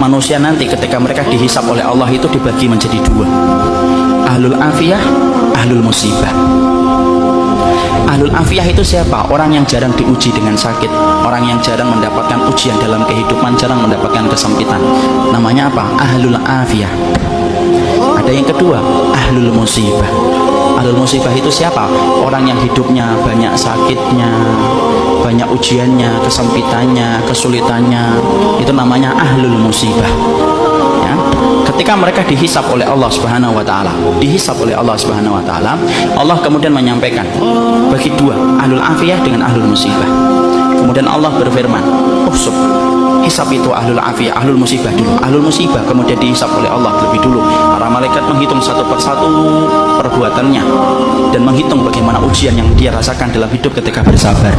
manusia nanti ketika mereka dihisab oleh Allah itu dibagi menjadi dua, ahlul afiyah, ahlul musibah. Ahlul afiyah itu siapa? Orang yang jarang diuji dengan sakit, orang yang jarang mendapatkan ujian dalam kehidupan, jarang mendapatkan kesempitan. Namanya apa? Ahlul afiyah. Ada yang kedua, ahlul musibah. Ahlul musibah itu siapa? Orang yang hidupnya banyak sakitnya, banyak ujiannya, kesempitannya, kesulitannya. Itu namanya ahlul musibah. Ya. Ketika mereka dihisab oleh Allah Subhanahu wa taala, Allah kemudian menyampaikan bagi dua, ahlul afiyah dengan ahlul musibah. Kemudian Allah berfirman, "Uhsub." Hisab itu ahlul afiyah, ahlul musibah dulu. Ahlul musibah kemudian dihisab oleh Allah lebih dulu. Para malaikat menghitung satu persatu perbuatannya dan menghitung bagaimana ujian yang dia rasakan dalam hidup ketika bersabar.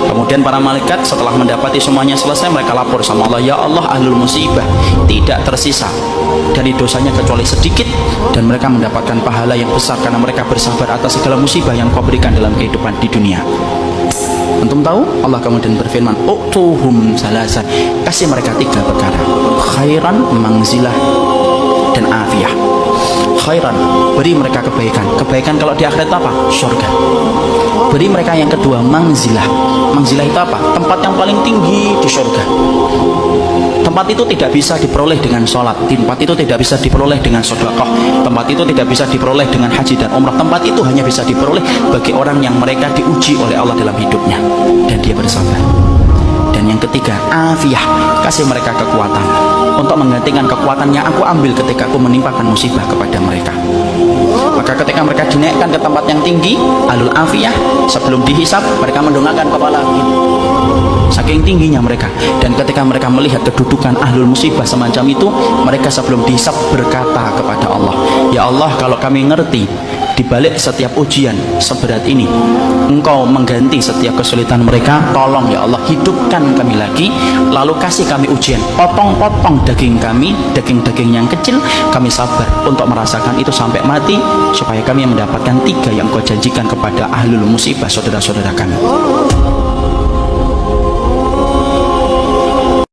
Kemudian para malaikat setelah mendapati semuanya selesai, mereka lapor sama Allah, "Ya Allah, ahlul musibah tidak tersisa dari dosanya kecuali sedikit, dan mereka mendapatkan pahala yang besar karena mereka bersabar atas segala musibah yang kau berikan dalam kehidupan di dunia." Antum tahu? Allah kemudian berfirman, "Utuhum salasa." Kasih mereka tiga perkara: khairan, mangzilah, dan afiyah. Khairan, beri mereka kebaikan. Kebaikan kalau di akhirat apa? Surga. Beri mereka yang kedua, mangzilah. Mangzilah itu apa? Tempat yang paling tinggi di surga. Tempat itu tidak bisa diperoleh dengan sholat, tempat itu tidak bisa diperoleh dengan sedekah, tempat itu tidak bisa diperoleh dengan haji dan umrah. Tempat itu hanya bisa diperoleh bagi orang yang mereka diuji oleh Allah dalam hidupnya dan dia bersabar. Dan yang ketiga, afiyah, kasih mereka kekuatan untuk menggantikan kekuatan yang aku ambil ketika aku menimpakan musibah kepada mereka. Maka ketika mereka dinaikkan ke tempat yang tinggi, ahlul afiyah, sebelum dihisab mereka mendongakkan kepala saking tingginya mereka. Dan ketika mereka melihat kedudukan ahlul musibah semacam itu, mereka sebelum dihisab berkata kepada Allah, "Ya Allah, kalau kami ngerti di balik setiap ujian seberat ini Engkau mengganti setiap kesulitan mereka, tolong ya Allah hidupkan kami lagi, lalu kasih kami ujian, potong-potong daging kami, daging-daging yang kecil, kami sabar untuk merasakan itu sampai mati, supaya kami mendapatkan tiga yang Kau janjikan kepada ahlul musibah saudara-saudara kami."